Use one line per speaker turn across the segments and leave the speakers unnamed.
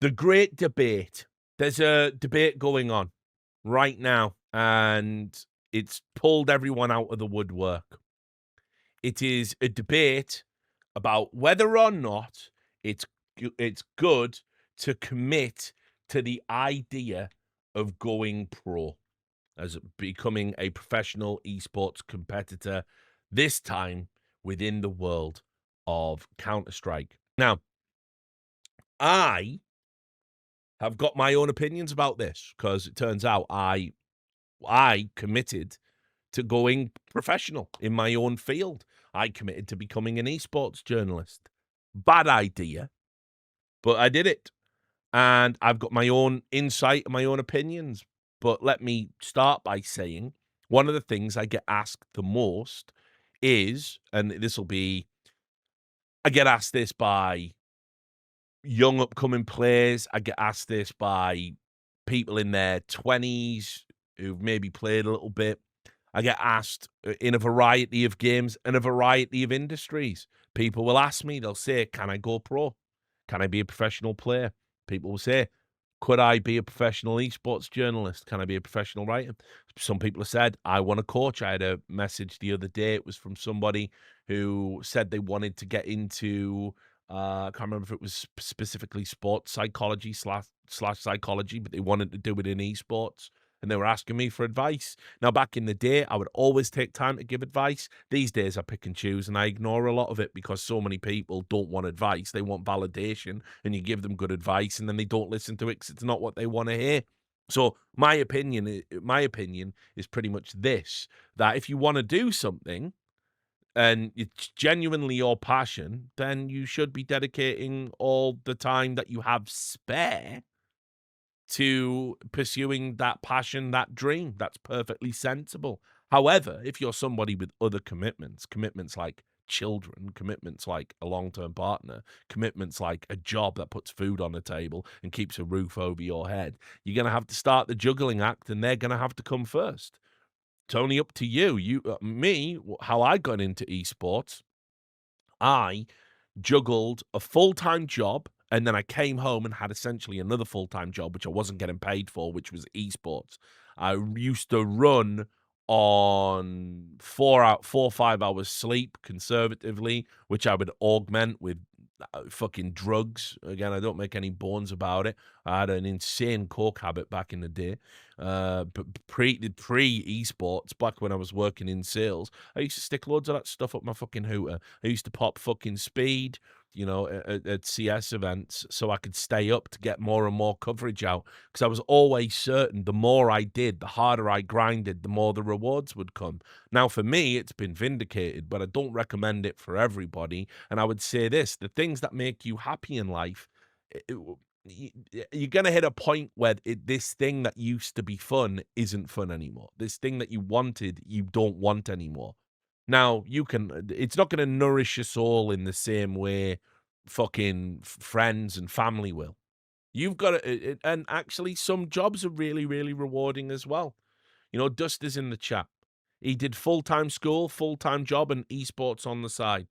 The great debate. There's a debate going on right now, and it's pulled everyone out of the woodwork. It is a debate about whether or not it's good to commit to the idea of going pro, as becoming a professional esports competitor, this time within the world of Counter-Strike. Now, I have got my own opinions about this because it turns out I committed to going professional in my own field. I committed to becoming an esports journalist. Bad idea, but I did it. And I've got my own insight and my own opinions. But let me start by saying one of the things I get asked the most is, and this will be, I get asked this by young upcoming players. I get asked this by people in their 20s who've maybe played a little bit. I get asked in a variety of games and a variety of industries. People will ask me, they'll say, can I go pro? Can I be a professional player? People will say, could I be a professional esports journalist? Can I be a professional writer? Some people have said, I want to coach. I had a message the other day. It was from somebody who said they wanted to get into, I can't remember if it was specifically sports psychology slash psychology, but they wanted to do it in esports. And they were asking me for advice. Now, back in the day, I would always take time to give advice. These days, I pick and choose, and I ignore a lot of it because so many people don't want advice. They want validation, and you give them good advice, and then they don't listen to it because it's not what they want to hear. So my opinion is pretty much this, that if you want to do something and it's genuinely your passion, then you should be dedicating all the time that you have spare to pursuing that passion, that dream. That's perfectly sensible. However, if you're somebody with other commitments, commitments like children, commitments like a long-term partner, commitments like a job that puts food on the table and keeps a roof over your head, you're going to have to start the juggling act, and they're going to have to come first. It's only up to you. How I got into esports, I juggled a full-time job, and then I came home and had essentially another full-time job, which I wasn't getting paid for, which was esports. I used to run on 4 or 5 hours sleep conservatively, which I would augment with fucking drugs. Again, I don't make any bones about it. I had an insane coke habit back in the day. But pre esports, back when I was working in sales, I used to stick loads of that stuff up my fucking hooter. I used to pop fucking speed, at CS events so I could stay up to get more and more coverage out. Because I was always certain the more I did, the harder I grinded, the more the rewards would come. Now, for me, it's been vindicated, but I don't recommend it for everybody. And I would say this, the things that make you happy in life, you're going to hit a point where this thing that used to be fun isn't fun anymore. This thing that you wanted, you don't want anymore. Now, it's not going to nourish your soul in the same way fucking friends and family will. You've got to, and actually, some jobs are really, really rewarding as well. Dust is in the chat. He did full-time school, full-time job, and esports on the side.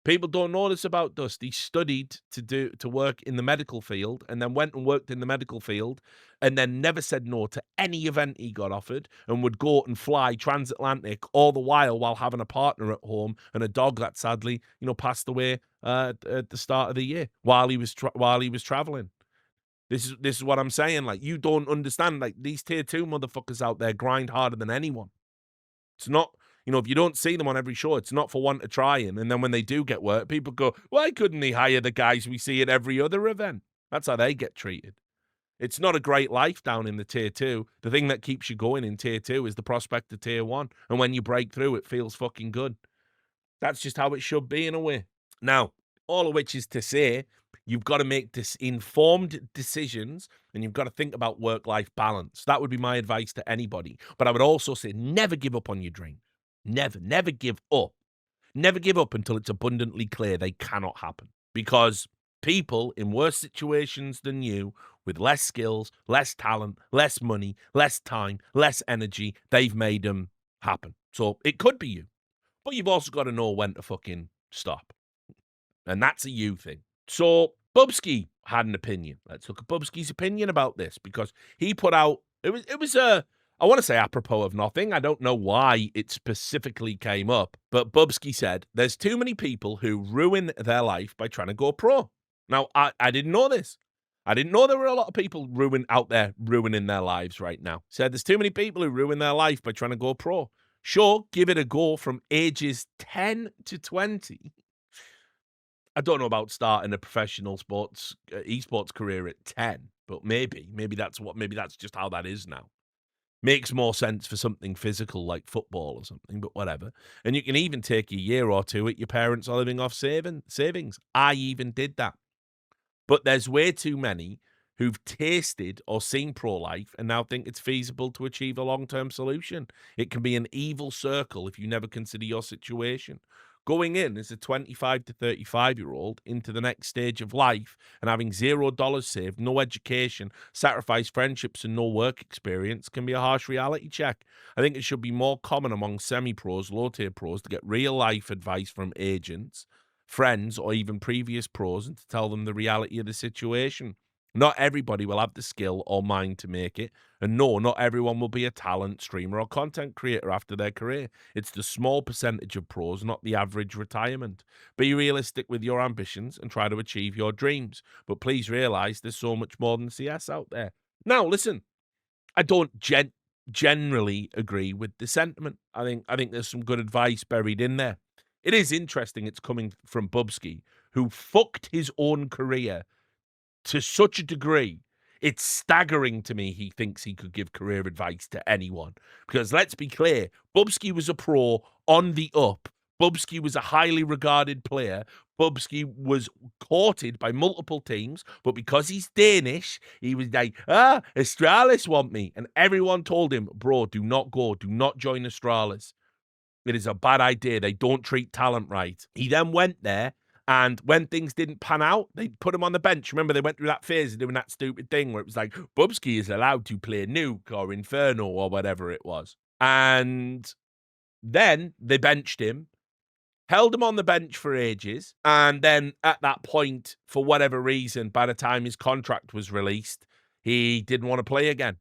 People don't know this about Dust. He studied to work in the medical field, and then went and worked in the medical field, and then never said no to any event he got offered, and would go and fly transatlantic all the while having a partner at home and a dog that sadly, passed away at the start of the year while he was traveling. This is what I'm saying. Like, you don't understand. Like, these tier 2 motherfuckers out there grind harder than anyone. It's not, if you don't see them on every show, it's not for one to try in. And then when they do get work, people go, why couldn't they hire the guys we see at every other event? That's how they get treated. It's not a great life down in the tier 2. The thing that keeps you going in tier 2 is the prospect of tier 1. And when you break through, it feels fucking good. That's just how it should be in a way. Now, all of which is to say, you've got to make informed decisions, and you've got to think about work-life balance. That would be my advice to anybody. But I would also say never give up on your dreams. Never give up. Never give up until it's abundantly clear they cannot happen. Because people in worse situations than you, with less skills, less talent, less money, less time, less energy, they've made them happen. So it could be you. But you've also got to know when to fucking stop. And that's a you thing. So, Bubzkji, had an opinion. Let's look at Bubzkji's opinion about this, because he put out it was a, I want to say apropos of nothing. I don't know why it specifically came up, but Bubzkji said there's too many people who ruin their life by trying to go pro. Now, I didn't know this. I didn't know there were a lot of people out there ruining their lives right now. Said there's too many people who ruin their life by trying to go pro. Sure, give it a go from ages 10 to 20. I don't know about starting a professional sports esports career at 10, but maybe that's just how that is now. Makes more sense for something physical like football or something, but whatever. And you can even take a year or two at your parents are living off savings. I even did that. But there's way too many who've tasted or seen pro life and now think it's feasible to achieve a long-term solution. It can be an evil circle if you never consider your situation. Going in as a 25 to 35-year-old into the next stage of life and having $0 saved, no education, sacrificed friendships, and no work experience can be a harsh reality check. I think it should be more common among semi-pros, low-tier pros to get real-life advice from agents, friends, or even previous pros, and to tell them the reality of the situation. Not everybody will have the skill or mind to make it, and no, not everyone will be a talent, streamer, or content creator after their career. It's the small percentage of pros, not the average retirement. Be realistic with your ambitions and try to achieve your dreams, but please realize there's so much more than CS out there. Now, listen, I don't generally agree with the sentiment. I think there's some good advice buried in there. It is interesting it's coming from Bubzkji, who fucked his own career to such a degree. It's staggering to me he thinks he could give career advice to anyone. Because let's be clear, Bubzkji was a pro on the up. Bubzkji was a highly regarded player. Bubzkji was courted by multiple teams, but because he's Danish, he was like, Astralis want me. And everyone told him, bro, do not go. Do not join Astralis. It is a bad idea. They don't treat talent right. He then went there, and when things didn't pan out, they put him on the bench. Remember, they went through that phase of doing that stupid thing where it was like, Bubzkji is allowed to play Nuke or Inferno or whatever it was. And then they benched him, held him on the bench for ages, and then at that point, for whatever reason, by the time his contract was released, he didn't want to play again.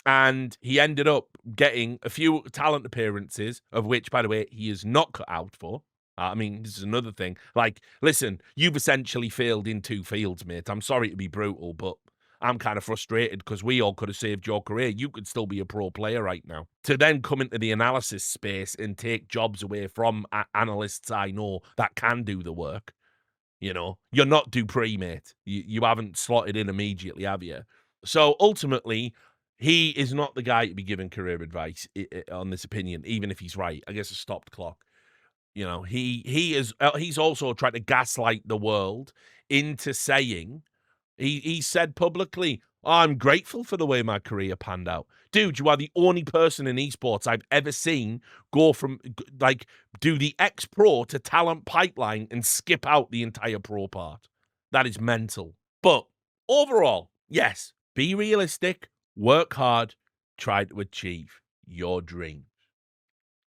And he ended up getting a few talent appearances, of which, by the way, he is not cut out for. I mean, this is another thing. Like, listen, you've essentially failed in two fields, mate. I'm sorry to be brutal, but I'm kind of frustrated because we all could have saved your career. You could still be a pro player right now. To then come into the analysis space and take jobs away from analysts I know that can do the work, you're not Dupree, mate. You haven't slotted in immediately, have you? So ultimately, he is not the guy to be giving career advice on this opinion, even if he's right. I guess a stopped clock. He's also tried to gaslight the world into saying he said publicly, I'm grateful for the way my career panned out. Dude, you are the only person in esports I've ever seen go from do the ex-pro to talent pipeline and skip out the entire pro part. That is mental. But overall, yes, be realistic, work hard, try to achieve your dreams.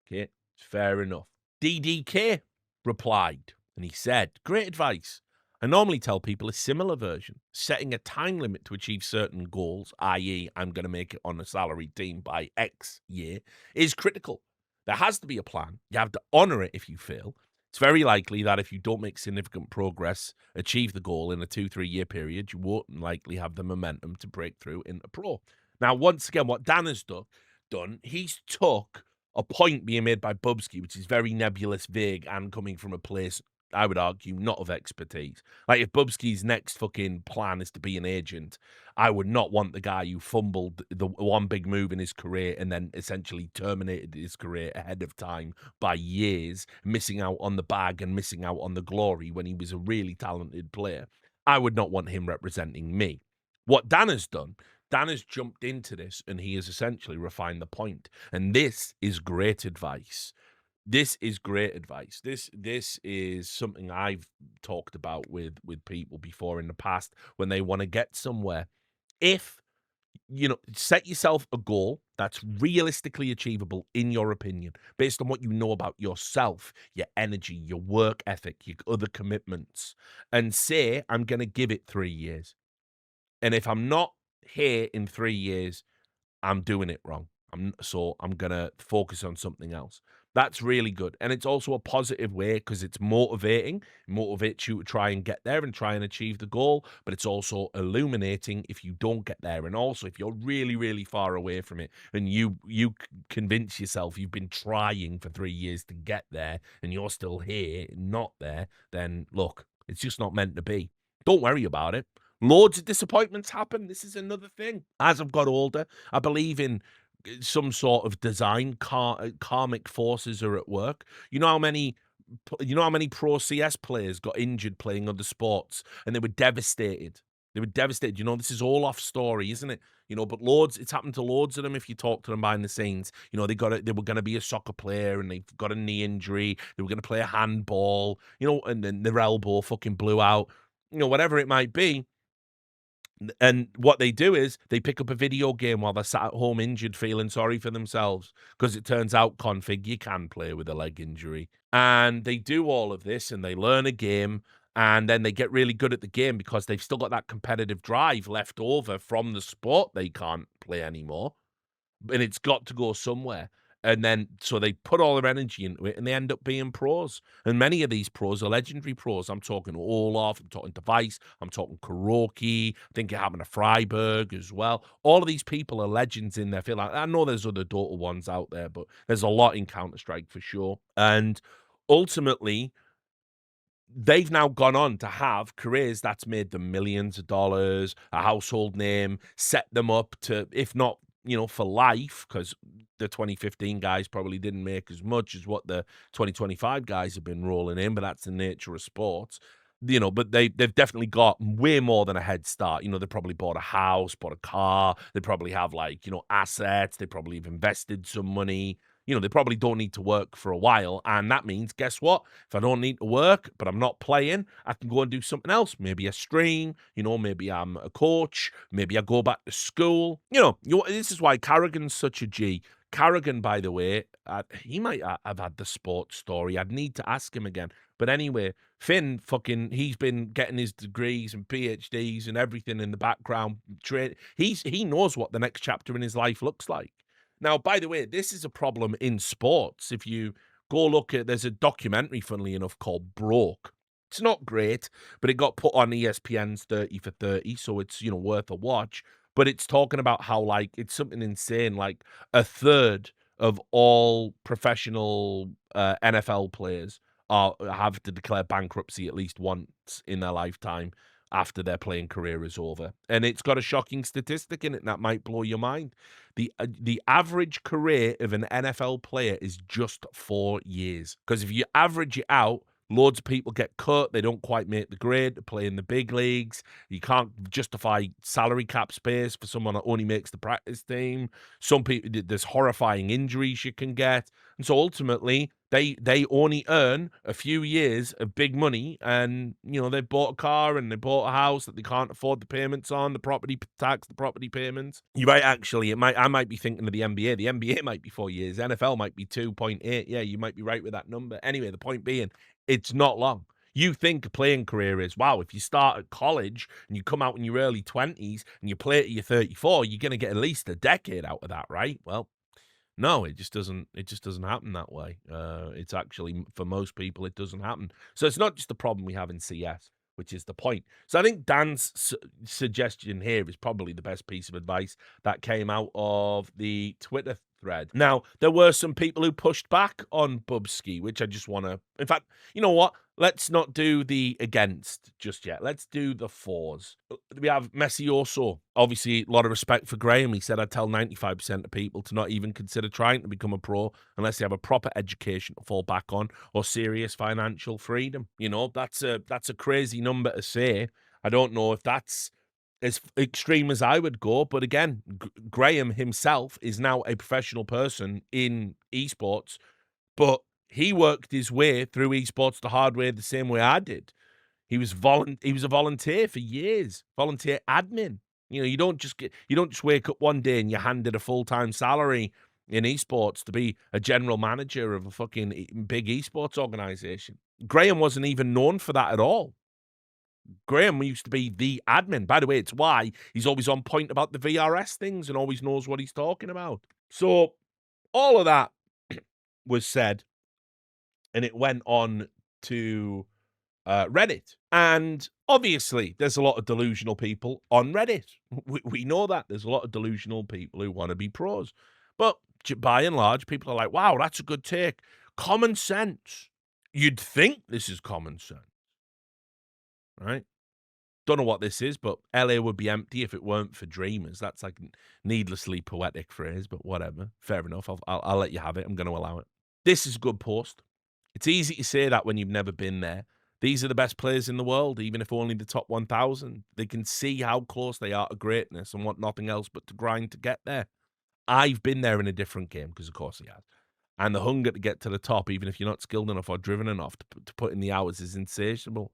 Okay, fair enough. DDK replied, and he said, great advice. I normally tell people a similar version. Setting a time limit to achieve certain goals, i.e., I'm going to make it on a salaried team by X year, is critical. There has to be a plan. You have to honor it if you fail. It's very likely that if you don't make significant progress, achieve the goal in a 2-3 year period, you won't likely have the momentum to break through into pro. Now, once again, what Dan has done, he's took a point being made by Bubzkji, which is very nebulous, vague, and coming from a place, I would argue, not of expertise. Like, if Bubzkji's next fucking plan is to be an agent, I would not want the guy who fumbled the one big move in his career and then essentially terminated his career ahead of time by years, missing out on the bag and missing out on the glory when he was a really talented player. I would not want him representing me. What Dan has done, Dan has jumped into this and he has essentially refined the point. And this is great advice. This is great advice. This is something I've talked about with people before in the past when they want to get somewhere. If set yourself a goal that's realistically achievable in your opinion, based on what you know about yourself, your energy, your work ethic, your other commitments, and say, I'm going to give it 3 years. And if I'm not here in 3 years, I'm doing it wrong. I'm gonna focus on something else. That's really good. And it's also a positive way because it's motivating, motivates you to try and get there and try and achieve the goal. But it's also illuminating if you don't get there. And also if you're really, really far away from it and convince yourself you've been trying for 3 years to get there and you're still here, not there, then look, it's just not meant to be. Don't worry about it. Loads of disappointments happen. This is another thing. As I've got older, I believe in some sort of design. Karmic forces are at work. You know how many pro CS players got injured playing other sports, and they were devastated. They were devastated. This is all off story, isn't it? But loads. It's happened to loads of them. If you talk to them behind the scenes, they were going to be a soccer player, and they got a knee injury. They were going to play a handball, and then their elbow fucking blew out. Whatever it might be. And what they do is they pick up a video game while they're sat at home injured, feeling sorry for themselves. Because it turns out, config, you can play with a leg injury. And they do all of this and they learn a game. And then they get really good at the game because they've still got that competitive drive left over from the sport they can't play anymore. And it's got to go somewhere. And then, so they put all their energy into it and they end up being pros. And many of these pros are legendary pros. I'm talking Olaf, I'm talking Device, I'm talking Kuroki, I think it happened to Freiburg as well. All of these people are legends in their field. I know there's other Dota ones out there, but there's a lot in Counter-Strike for sure. And ultimately, they've now gone on to have careers that's made them millions of dollars, a household name, set them up to, if not, for life, because the 2015 guys probably didn't make as much as what the 2025 guys have been rolling in, but that's the nature of sports. But they've definitely got way more than a head start. They probably bought a house, bought a car. They probably have assets. They probably have invested some money. They probably don't need to work for a while. And that means, guess what? If I don't need to work, but I'm not playing, I can go and do something else. Maybe a stream, maybe I'm a coach. Maybe I go back to school. This is why Carrigan's such a G. Carrigan, by the way, he might have had the sports story. I'd need to ask him again. But anyway, Finn, he's been getting his degrees and PhDs and everything in the background. He knows what the next chapter in his life looks like. Now, by the way, this is a problem in sports. If you go look at, there's a documentary, funnily enough, called Broke. It's not great, but it got put on ESPN's 30 for 30, so it's, worth a watch. But it's talking about how, it's something insane, a third of all professional NFL players have to declare bankruptcy at least once in their lifetime after their playing career is over. And it's got a shocking statistic in it that might blow your mind. The average career of an NFL player is just 4 years. Because if you average it out, loads of people get cut. They don't quite make the grade to play in the big leagues. You can't justify salary cap space for someone that only makes the practice team. Some people, there's horrifying injuries you can get. And so ultimately, they only earn a few years of big money, and they've bought a car and they bought a house that they can't afford the payments on, the property tax, the property payments. You might actually, I might be thinking of the NBA. The NBA might be 4 years. NFL might be 2.8. Yeah, you might be right with that number. Anyway, the point being, it's not long. You think a playing career is, wow, if you start at college and you come out in your early 20s and you play till you're 34, you're going to get at least a decade out of that, right? Well, no, it just doesn't happen that way. It's actually, for most people, it doesn't happen. So it's not just the problem we have in CS, which is the point. So I think Dan's suggestion here is probably the best piece of advice that came out of the Twitter thread. Now, there were some people who pushed back on Bubzkji, which I just want to... In fact, you know what? Let's not do the against just yet. Let's do the fours. We have Messioso. Obviously, a lot of respect for Graham. He said, I'd tell 95% of people to not even consider trying to become a pro unless they have a proper education to fall back on or serious financial freedom. That's a crazy number to say. I don't know if that's as extreme as I would go. But again, Graham himself is now a professional person in esports, but he worked his way through esports the hard way, the same way I did. He was a volunteer for years, volunteer admin. You don't just wake up one day and you're handed a full-time salary in esports to be a general manager of a fucking big esports organization. Graham wasn't even known for that at all. Graham used to be the admin. By the way, it's why he's always on point about the VRS things and always knows what he's talking about. So all of that was said, and it went on to Reddit. And obviously, there's a lot of delusional people on Reddit. We know that. There's a lot of delusional people who want to be pros. But by and large, people are like, wow, that's a good take. Common sense. You'd think this is common sense, right? Don't know what this is, but LA would be empty if it weren't for dreamers. That's like a needlessly poetic phrase, but whatever. Fair enough. I'll let you have it. I'm going to allow it. This is a good post. It's easy to say that when you've never been there. These are the best players in the world, even if only the top 1,000. They can see how close they are to greatness and want nothing else but to grind to get there. I've been there in a different game, because of course he has. And the hunger to get to the top, even if you're not skilled enough or driven enough to put in the hours, is insatiable.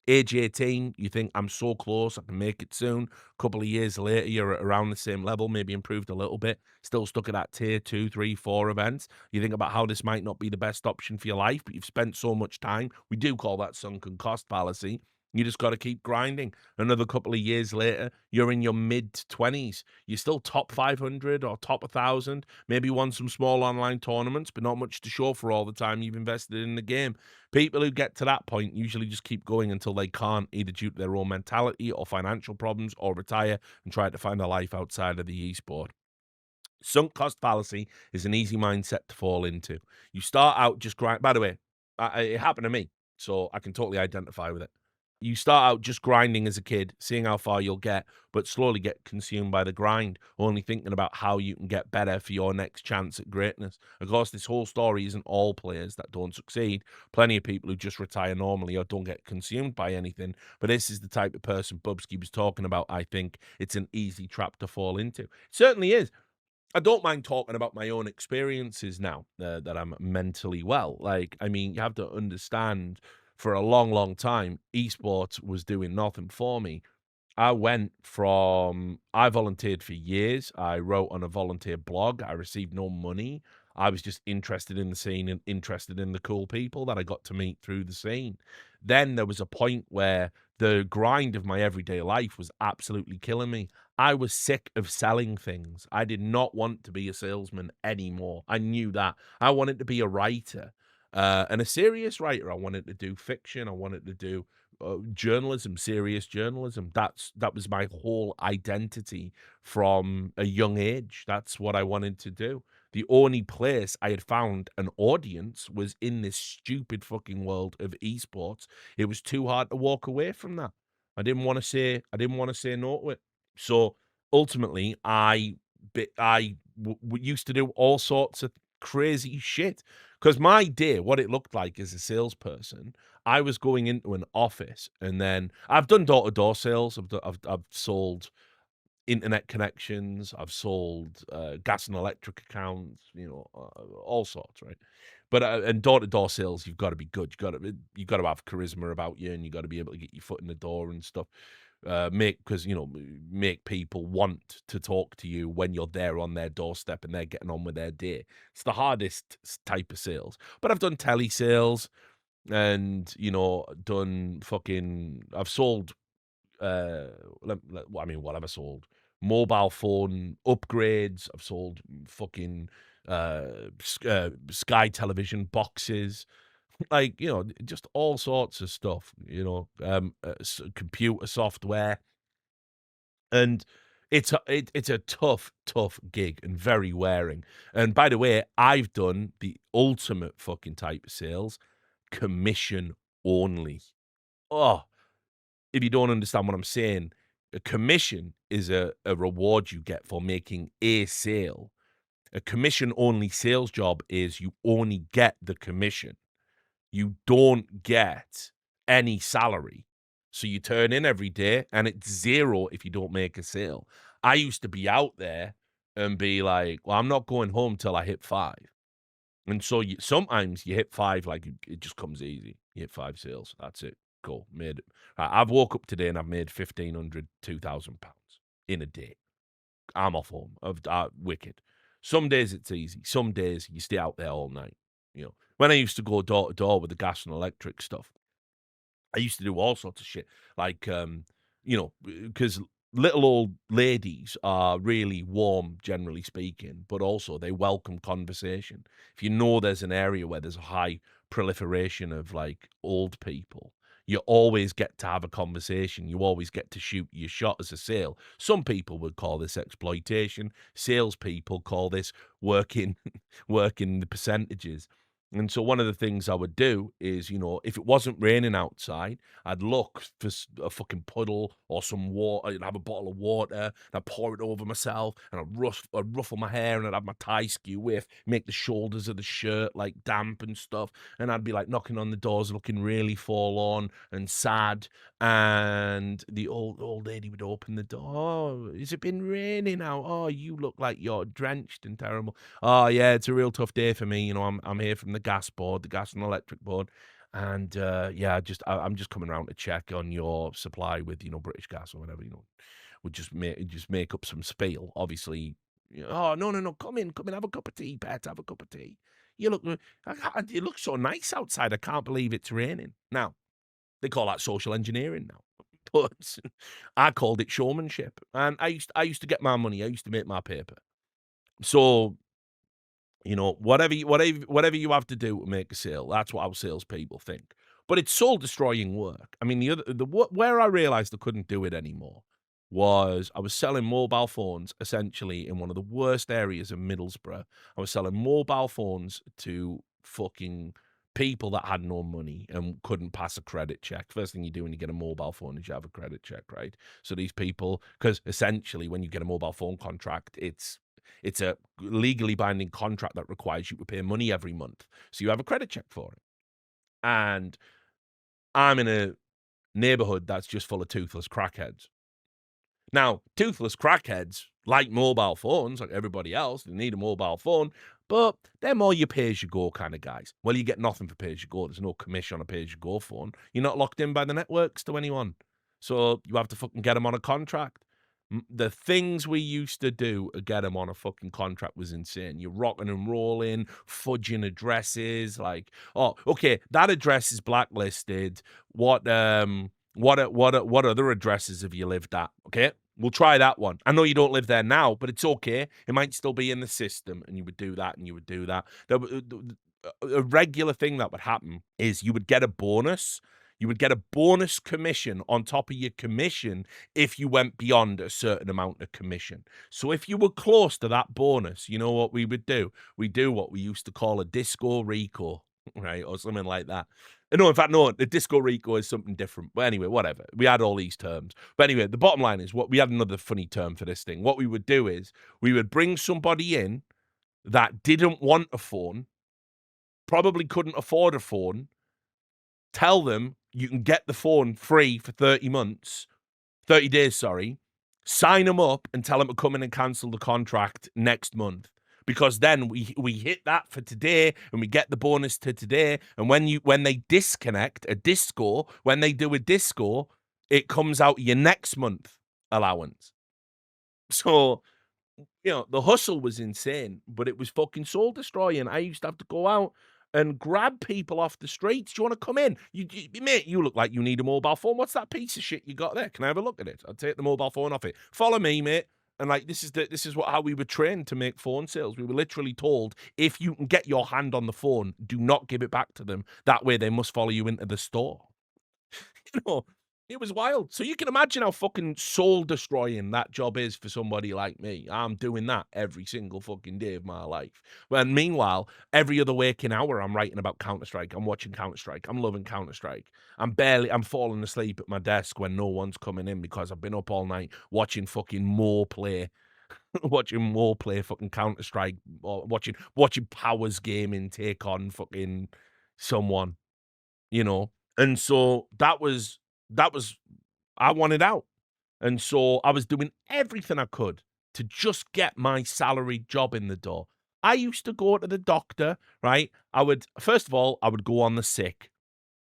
Age 18, you think, I'm so close, I can make it soon. A couple of years later, you're at around the same level, maybe improved a little bit, still stuck at that tier 2, 3, 4 events. You think about how this might not be the best option for your life, but you've spent so much time. We do call that sunken cost fallacy. You just got to keep grinding. Another couple of years later, you're in your mid-20s. You're still top 500 or top 1,000. Maybe won some small online tournaments, but not much to show for all the time you've invested in the game. People who get to that point usually just keep going until they can't, either due to their own mentality or financial problems, or retire and try to find a life outside of the esport. Sunk cost fallacy is an easy mindset to fall into. You start out just grind. By the way, it happened to me, so I can totally identify with it. You start out just grinding as a kid, seeing how far you'll get, but slowly get consumed by the grind, only thinking about how you can get better for your next chance at greatness. Of course, this whole story isn't all players that don't succeed. Plenty of people who just retire normally or don't get consumed by anything. But this is the type of person Bubzkji was talking about. I think it's an easy trap to fall into. It certainly is. I don't mind talking about my own experiences now that I'm mentally well. Like, I mean, you have to understand, for a long, long time, esports was doing nothing for me. I volunteered for years. I wrote on a volunteer blog. I received no money. I was just interested in the scene and interested in the cool people that I got to meet through the scene. Then there was a point where the grind of my everyday life was absolutely killing me. I was sick of selling things. I did not want to be a salesman anymore. I knew that. I wanted to be a writer, and a serious writer. I wanted to do fiction. I wanted to do journalism, serious journalism. That was my whole identity from a young age. That's what I wanted to do. The only place I had found an audience was in this stupid fucking world of esports. It was too hard to walk away from that. I didn't want to say no to it. So ultimately, used to do all sorts of crazy shit, because my day, what it looked like as a salesperson, I was going into an office, and then I've done door-to-door sales. I've sold internet connections. I've sold gas and electric accounts. All sorts, right? But and door-to-door sales, you've got to be good. You got to have charisma about you, and you got to be able to get your foot in the door and stuff. Make people want to talk to you when you're there on their doorstep and they're getting on with their day. It's the hardest type of sales. But I've done telesales, and I've sold what have I sold? Mobile phone upgrades. I've sold fucking Sky television boxes, like, just all sorts of stuff, computer software. And it's a tough, tough gig and very wearing. And by the way, I've done the ultimate fucking type of sales, commission only. Oh, if you don't understand what I'm saying, a commission is a reward you get for making a sale. A commission-only sales job is you only get the commission. You don't get any salary. So you turn in every day, and it's zero if you don't make a sale. I used to be out there and be like, well, I'm not going home till I hit 5. And so sometimes you hit 5, like, it just comes easy. You hit 5 sales. That's it. Cool. Made it. I've woke up today and I've made £1,500, £2,000 in a day. I'm off home. Wicked. Some days it's easy. Some days you stay out there all night. You know, when I used to go door to door with the gas and electric stuff, I used to do all sorts of shit, like, because little old ladies are really warm, generally speaking, but also they welcome conversation. If you know there's an area where there's a high proliferation of like old people, you always get to have a conversation. You always get to shoot your shot as a sale. Some people would call this exploitation. Salespeople call this working, working the percentages. And so one of the things I would do is, if it wasn't raining outside, I'd look for a fucking puddle or some water. I'd have a bottle of water, and I'd pour it over myself, and I'd ruffle my hair, and I'd have my tie skew with, make the shoulders of the shirt like damp and stuff. And I'd be like knocking on the doors, looking really forlorn and sad. And the old lady would open the door. Oh, has it been raining out? Oh, you look like you're drenched and terrible. Oh yeah, it's a real tough day for me. I'm here from the gas board, the gas and electric board, and yeah, I'm just coming around to check on your supply with British Gas or whatever. Would just make up some spiel. Obviously, oh no, come in, have a cup of tea, pet, have a cup of tea. You look so nice outside. I can't believe it's raining. Now they call that social engineering now. But I called it showmanship, and I used to get my money. I used to make my paper. So whatever you have to do to make a sale, that's what our salespeople think. But it's soul destroying work. I mean, where I realized I couldn't do it anymore was I was selling mobile phones essentially in one of the worst areas of Middlesbrough. I was selling mobile phones to fucking people that had no money and couldn't pass a credit check. First thing you do when you get a mobile phone is you have a credit check, right? So these people, because essentially when you get a mobile phone contract, it's a legally binding contract that requires you to pay money every month. So you have a credit check for it. And I'm in a neighborhood that's just full of toothless crackheads. Now, toothless crackheads like mobile phones, like everybody else. They need a mobile phone, but they're more your pay-as-you-go kind of guys. Well, you get nothing for pay-as-you-go. There's no commission on a pay-as-you-go phone. You're not locked in by the networks to anyone. So you have to fucking get them on a contract. The things we used to do to get them on a fucking contract was insane. You're rocking and rolling, fudging addresses. Like, oh, okay, that address is blacklisted. What other addresses have you lived at? Okay, we'll try that one. I know you don't live there now, but it's okay. It might still be in the system, and you would do that, and you would do that. A regular thing that would happen is you would get a bonus. You would get a bonus commission on top of your commission if you went beyond a certain amount of commission. So if you were close to that bonus, you know what we would do? We do what we used to call a disco rico, right? Or something like that. No, in fact, no, the disco rico is something different. But anyway, whatever. We had all these terms. But anyway, the bottom line is we had another funny term for this thing. What we would do is we would bring somebody in that didn't want a phone, probably couldn't afford a phone, tell them you can get the phone free for 30 days, sorry, sign them up and tell them to come in and cancel the contract next month. Because then we hit that for today and we get the bonus to today. And when they disconnect when they do a disco, it comes out your next month allowance. So the hustle was insane, but it was fucking soul destroying. I used to have to go out and grab people off the streets. Do you want to come in? Mate, you look like you need a mobile phone. What's that piece of shit you got there? Can I have a look at it? I'll take the mobile phone off it. Follow me, mate. And like this is how we were trained to make phone sales. We were literally told if you can get your hand on the phone, do not give it back to them. That way they must follow you into the store. It was wild. So you can imagine how fucking soul destroying that job is for somebody like me. I'm doing that every single fucking day of my life. When meanwhile, every other waking hour, I'm writing about Counter-Strike. I'm watching Counter-Strike. I'm loving Counter-Strike. I'm falling asleep at my desk when no one's coming in because I've been up all night watching fucking Mo play. Watching Mo play fucking Counter-Strike. Or watching Powers Gaming take on fucking someone. And so that was I wanted out. And so I was doing everything I could to just get my salaried job in the door. I used to go to the doctor, right? First of all, I would go on the sick.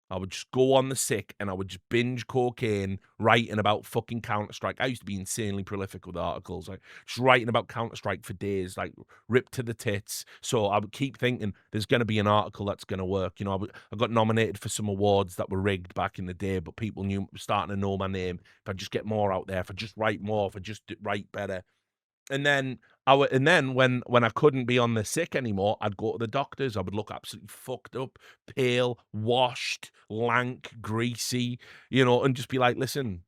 I would just go on the sick and I would just binge cocaine writing about fucking Counter-Strike. I used to be insanely prolific with articles, like just writing about Counter-Strike for days, like ripped to the tits. So I would keep thinking there's going to be an article that's going to work. You know, I got nominated for some awards that were rigged back in the day, but people knew starting to know my name. If I just get more out there, if I just write more, if I just write better, and then when I couldn't be on the sick anymore, I'd go to the doctors. I would look absolutely fucked up, pale, washed, lank, greasy, you know, and just be like, "Listen,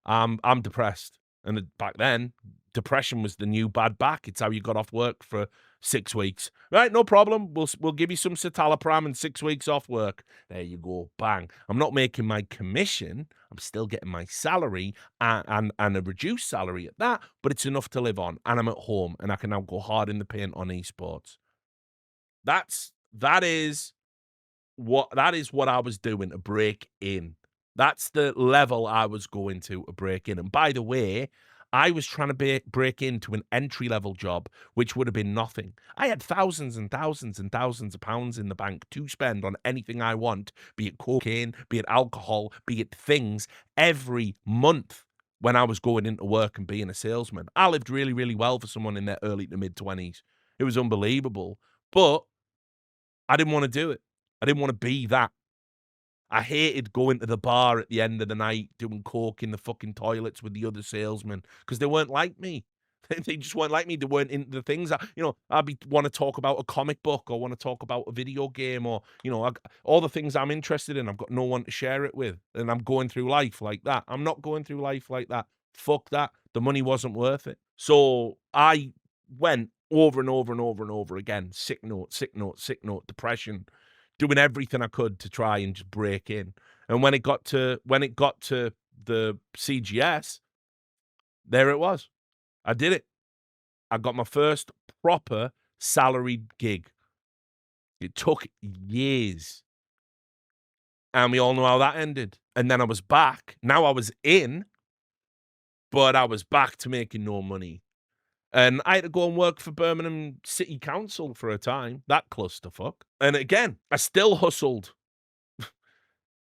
I'm depressed." And back then, depression was the new bad back. It's how you got off work for 6 weeks. Right, no problem. We'll give you some citalopram and 6 weeks off work. There you go, bang. I'm not making my commission. I'm still getting my salary and a reduced salary at that, but it's enough to live on. And I'm at home and I can now go hard in the paint on esports. That is what I was doing to break in. That's the level I was going to break in. And by the way, I was trying to break into an entry-level job, which would have been nothing. I had thousands and thousands and thousands of pounds in the bank to spend on anything I want, be it cocaine, be it alcohol, be it things, every month when I was going into work and being a salesman. I lived really, really well for someone in their early to mid-20s. It was unbelievable. But I didn't want to do it. I didn't want to be that. I hated going to the bar at the end of the night doing coke in the fucking toilets with the other salesmen because they weren't like me. They just weren't like me. They weren't into the things that, you know, want to talk about a comic book or want to talk about a video game or, you know, all the things I'm interested in. I've got no one to share it with. And I'm going through life like that. I'm not going through life like that. Fuck that. The money wasn't worth it. So I went over and over and over and over again. Sick note, sick note, sick note, depression, doing everything I could to try and just break in. And when it got to the CGS, there it was. I did it. I got my first proper salaried gig. It took years. And we all know how that ended. And then I was back. Now I was in, but I was back to making no money. And I had to go and work for Birmingham City Council for a time. That clusterfuck. And again, I still hustled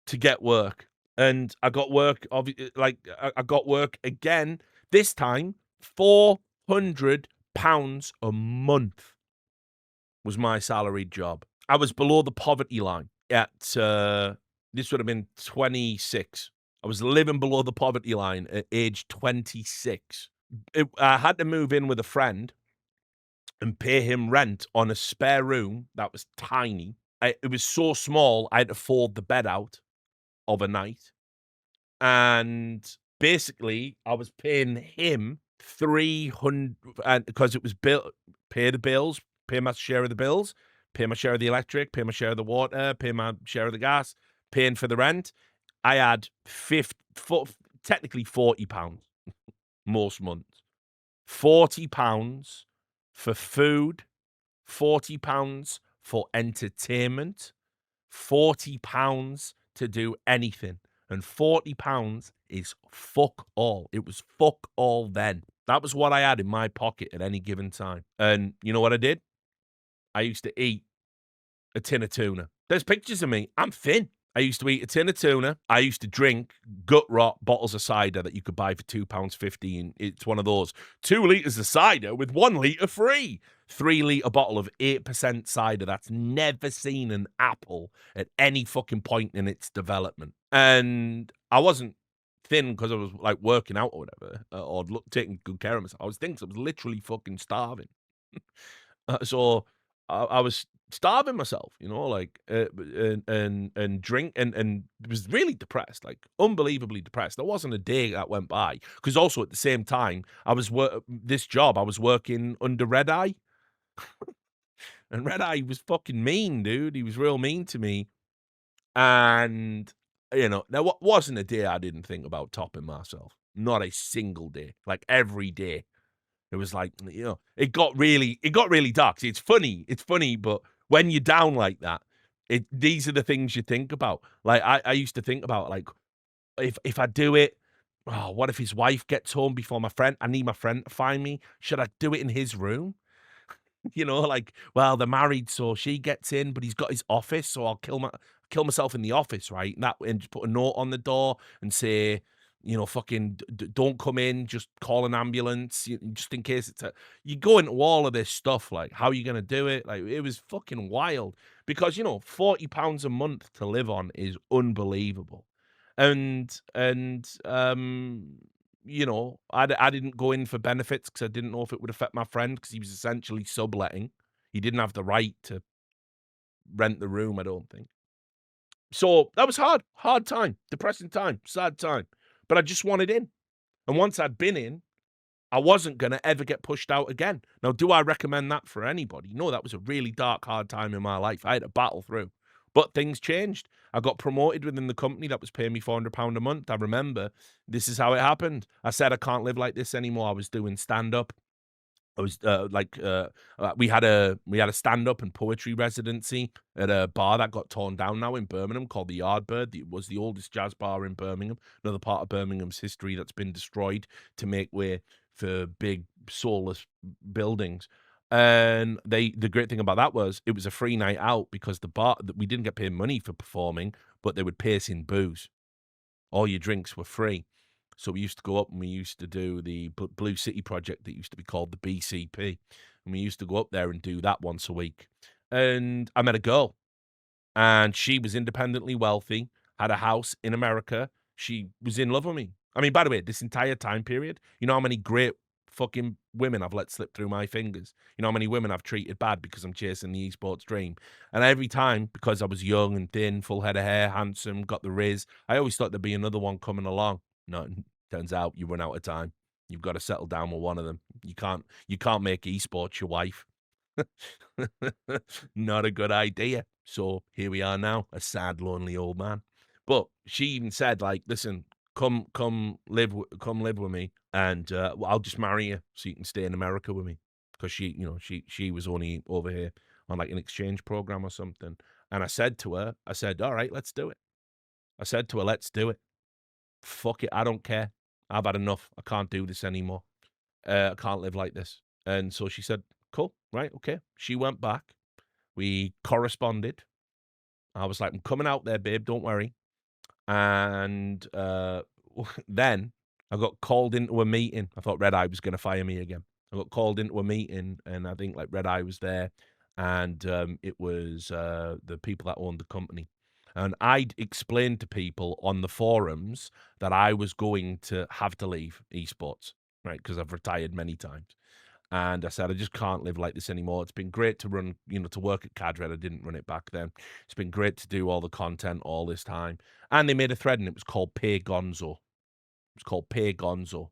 to get work. And I got work, I got work again, this time, £400 a month was my salaried job. I was below the poverty line at, this would have been 26. I was living below the poverty line at age 26. I had to move in with a friend and pay him rent on a spare room that was tiny. It was so small, I had to fold the bed out overnight. And basically, I was paying him 300, and because it was pay the bills, pay my share of the bills, pay my share of the electric, pay my share of the water, pay my share of the gas, paying for the rent. I had technically £40 most months. £40 for food, £40 for entertainment, £40 to do anything. And £40 is fuck all. It was fuck all then. That was what I had in my pocket at any given time. And you know what I did? I used to eat a tin of tuna. There's pictures of me. I'm thin. I used to eat a tin of tuna. I used to drink gut rot bottles of cider that you could buy for £2.50. It's one of those 2 litres of cider with 1 litre free. 3-litre bottle of 8% cider that's never seen an apple at any fucking point in its development. And I wasn't thin because I was like working out or whatever, or taking good care of myself. I was thin because I was literally fucking starving. So I was starving myself, you know, like, and drink and was really depressed, like unbelievably depressed. There wasn't a day that went by because also at the same time I was this job I was working under Red Eye, and Red Eye was fucking mean, dude. He was real mean to me, and you know there wasn't a day I didn't think about topping myself. Not a single day, like every day. It was like, you know, it got really dark. See, it's funny, but when you're down like that, these are the things you think about. Like I used to think about, like, if I do it, oh, what if his wife gets home before my friend? I need my friend to find me. Should I do it in his room? You know, like, well, they're married, so she gets in, but he's got his office, so I'll kill my. kill myself in the office, right? And just put a note on the door and say, fucking don't come in, just call an ambulance, just in case you go into all of this stuff, like, how are you going to do it? Like, it was fucking wild because, £40 a month to live on is unbelievable. I didn't go in for benefits because I didn't know if it would affect my friend because he was essentially subletting. He didn't have the right to rent the room, I don't think. So that was hard time, depressing time, sad time. But I just wanted in. And once I'd been in, I wasn't going to ever get pushed out again. Now, do I recommend that for anybody? No, that was a really dark, hard time in my life. I had to battle through. But things changed. I got promoted within the company that was paying me £400 a month. I remember this is how it happened. I said, I can't live like this anymore. I was doing stand-up. I was we had a stand-up and poetry residency at a bar that got torn down now in Birmingham called the Yardbird. It was the oldest jazz bar in Birmingham, another part of Birmingham's history that's been destroyed to make way for big soulless buildings. And the great thing about that was it was a free night out because the bar we didn't get paid money for performing, but they would pay us in booze. All your drinks were free. So we used to go up and we used to do the Blue City project that used to be called the BCP. And we used to go up there and do that once a week. And I met a girl and she was independently wealthy, had a house in America. She was in love with me. I mean, by the way, this entire time period, you know how many great fucking women I've let slip through my fingers? You know how many women I've treated bad because I'm chasing the esports dream? And every time, because I was young and thin, full head of hair, handsome, got the riz, I always thought there'd be another one coming along. No, turns out you run out of time. You've got to settle down with one of them. You can't make esports your wife. Not a good idea. So here we are now, a sad, lonely old man. But she even said, like, listen, come live with me, and I'll just marry you so you can stay in America with me. Because she was only over here on like an exchange program or something. And I said to her, all right, let's do it. I said to her, let's do it. Fuck it, I don't care. I've had enough. I can't do this anymore. I can't live like this. And so she said, cool, right, okay. She went back. We corresponded. I was like, I'm coming out there, babe, don't worry. And then I got called into a meeting. I thought Red Eye was going to fire me again. I got called into a meeting, and I think like Red Eye was there, and it was the people that owned the company. And I'd explained to people on the forums that I was going to have to leave esports, right? Because I've retired many times. And I said, I just can't live like this anymore. It's been great to run, to work at Cadred. I didn't run it back then. It's been great to do all the content all this time. And they made a thread, and it was called Pay Gonzo. It was called Pay Gonzo.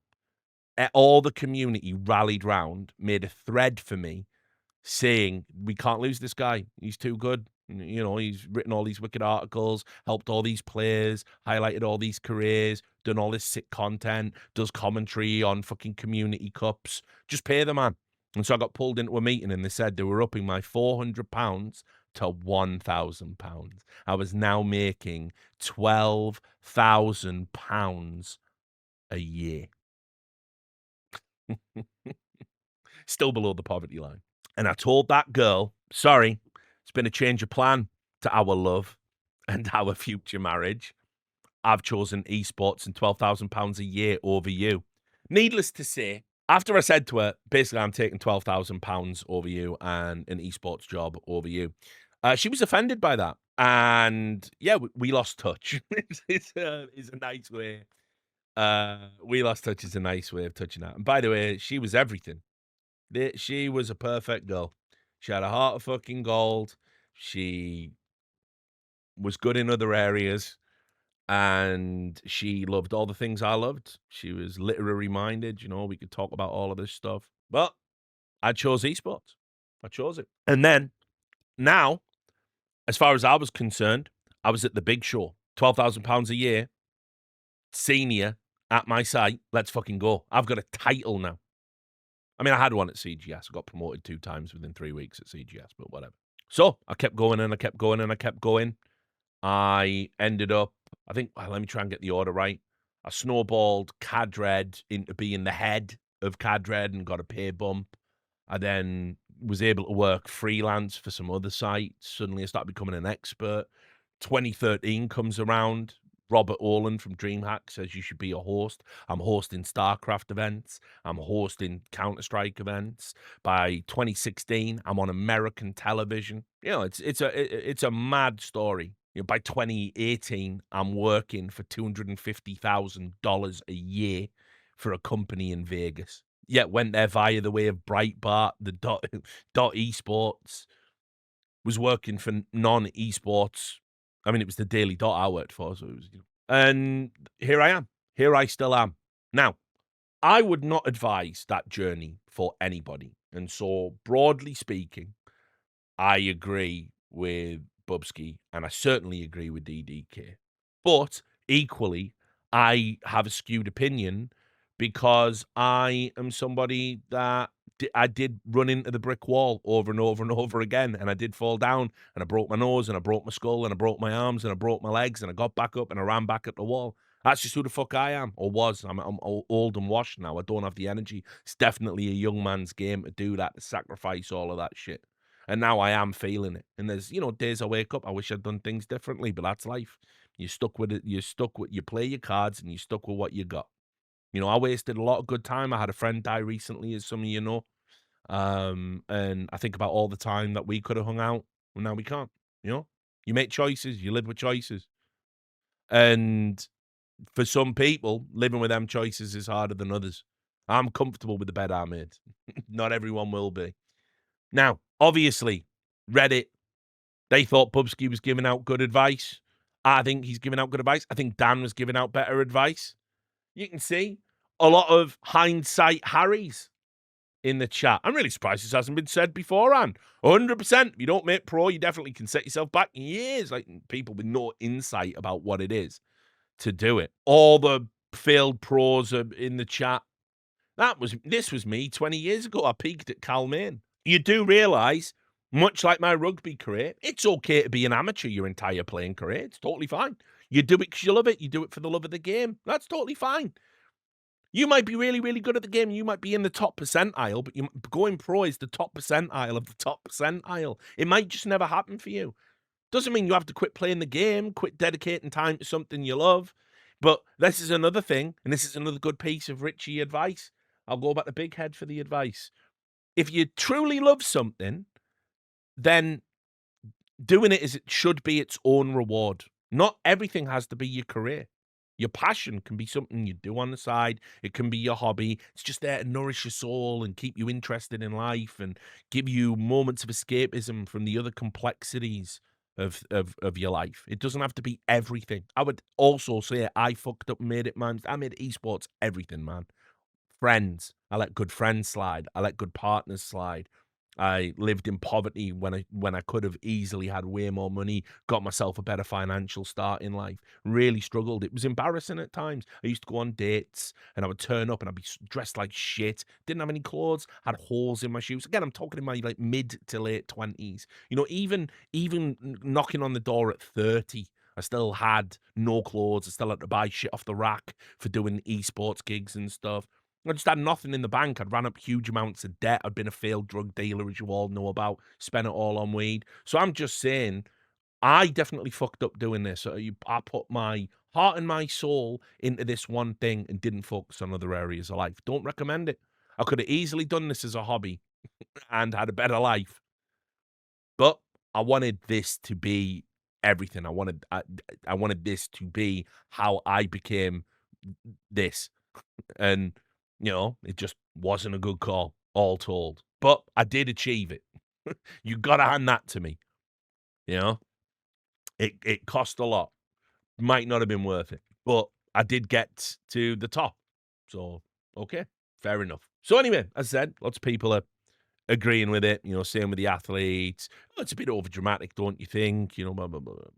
All the community rallied round, made a thread for me saying, we can't lose this guy. He's too good. He's written all these wicked articles, helped all these players, highlighted all these careers, done all this sick content, does commentary on fucking community cups. Just pay the man. And so I got pulled into a meeting and they said they were upping my £400 to £1,000. I was now making £12,000 a year. Still below the poverty line. And I told that girl, sorry, it's been a change of plan to our love and our future marriage. I've chosen esports and £12,000 a year over you. Needless to say, after I said to her, basically, I'm taking £12,000 over you and an esports job over you, she was offended by that. And yeah, we lost touch. It's a nice way. We lost touch is a nice way of touching that. And by the way, she was everything. She was a perfect girl. She had a heart of fucking gold. She was good in other areas. And she loved all the things I loved. She was literary minded. We could talk about all of this stuff. But I chose esports. I chose it. And then, now, as far as I was concerned, I was at the big show. £12,000 a year, senior, at my site. Let's fucking go. I've got a title now. I mean, I had one at CGS. I got promoted 2 times within 3 weeks at CGS, but whatever. So I kept going and I kept going and I kept going. I ended up, I think, let me try and get the order right. I snowballed Cadred into being the head of Cadred and got a pay bump. I then was able to work freelance for some other sites. Suddenly I started becoming an expert. 2013 comes around. Robert Orland from DreamHack says you should be a host. I'm hosting StarCraft events. I'm hosting Counter-Strike events. By 2016, I'm on American television. You know, it's a mad story. You know, by 2018, I'm working for $250,000 a year for a company in Vegas. Yet went there via the way of Breitbart, the dot esports, was working for non-esports. I mean, it was the Daily Dot I worked for, so it was, and here I am. Here I still am. Now, I would not advise that journey for anybody. And so, broadly speaking, I agree with Bubzkji, and I certainly agree with DDK. But equally, I have a skewed opinion because I am somebody that I did run into the brick wall over and over and over again, and I did fall down, and I broke my nose, and I broke my skull, and I broke my arms, and I broke my legs, and I got back up, and I ran back at the wall. That's just who the fuck I am, or was. I'm old and washed now. I don't have the energy. It's definitely a young man's game to do that, to sacrifice all of that shit. And now I am feeling it. And there's, days I wake up, I wish I'd done things differently, but that's life. You're stuck with it. You're stuck with, you play your cards and you're stuck with what you got. I wasted a lot of good time. I had a friend die recently, as some of you know. And I think about all the time that we could have hung out. Well, now we can't, You make choices, you live with choices. And for some people, living with them choices is harder than others. I'm comfortable with the bed I made. Not everyone will be. Now, obviously, Reddit, they thought Bubzkji was giving out good advice. I think he's giving out good advice. I think Dan was giving out better advice. You can see a lot of hindsight Harrys in the chat. I'm really surprised this hasn't been said beforehand. 100%. If you don't make pro, you definitely can set yourself back years. Like people with no insight about what it is to do it. All the failed pros are in the chat. This was me 20 years ago. I peaked at Calmaine. You do realise, much like my rugby career, it's okay to be an amateur your entire playing career. It's totally fine. You do it because you love it. You do it for the love of the game. That's totally fine. You might be really, really good at the game. You might be in the top percentile, but going pro is the top percentile of the top percentile. It might just never happen for you. Doesn't mean you have to quit playing the game, quit dedicating time to something you love. But this is another thing, and this is another good piece of Richie advice. I'll go back to Big Head for the advice. If you truly love something, then doing it as it should be its own reward. Not everything has to be your career. Your passion can be something you do on the side. It can be your hobby. It's just there to nourish your soul and keep you interested in life and give you moments of escapism from the other complexities of your life. It doesn't have to be everything. I would also say I fucked up and made it, man. I made esports everything, man. Friends. I let good friends slide. I let good partners slide. I lived in poverty when I could have easily had way more money, got myself a better financial start in life. Really struggled. It was embarrassing at times. I used to go on dates and I would turn up and I'd be dressed like shit. Didn't have any clothes. Had holes in my shoes. Again, I'm talking in my like mid to late 20s. Even knocking on the door at 30. I still had no clothes. I still had to buy shit off the rack for doing esports gigs and stuff. I just had nothing in the bank. I'd ran up huge amounts of debt. I'd been a failed drug dealer, as you all know about, spent it all on weed. So I'm just saying, I definitely fucked up doing this. I put my heart and my soul into this one thing and didn't focus on other areas of life. Don't recommend it. I could have easily done this as a hobby and had a better life. But I wanted this to be everything. I wanted this to be how I became this. And it just wasn't a good call, all told. But I did achieve it. You gotta hand that to me. It cost a lot. Might not have been worth it, but I did get to the top. So okay, fair enough. So anyway, as I said, lots of people are agreeing with it. Same with the athletes. Oh, it's a bit over dramatic, don't you think? Blah, blah, blah, blah, blah.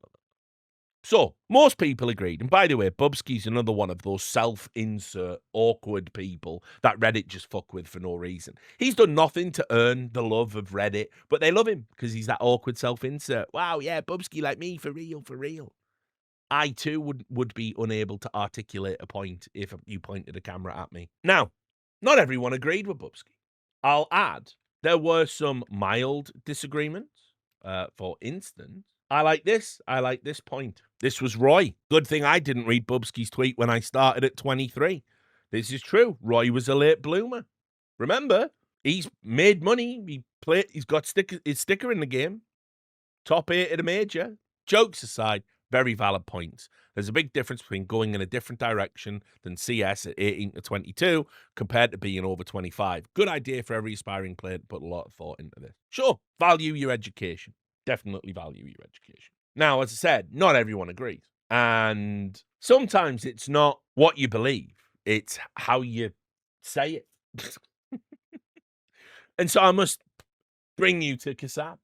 So, most people agreed. And by the way, Bubzkji's another one of those self-insert awkward people that Reddit just fuck with for no reason. He's done nothing to earn the love of Reddit, but they love him because he's that awkward self-insert. Wow, yeah, Bubzkji like me, for real, for real. I, too, would be unable to articulate a point if you pointed a camera at me. Now, not everyone agreed with Bubzkji. I'll add, there were some mild disagreements. For instance, I like this. I like this point. This was Roy. Good thing I didn't read Bubzkji's tweet when I started at 23. This is true. Roy was a late bloomer. Remember, he's made money. He's got his sticker in the game. Top 8 at a major. Jokes aside, very valid points. There's a big difference between going in a different direction than CS at 18 to 22 compared to being over 25. Good idea for every aspiring player to put a lot of thought into this. Sure, value your education. Definitely value your education. Now, as I said, not everyone agrees. And sometimes it's not what you believe, it's how you say it. And so I must bring you to Kassab.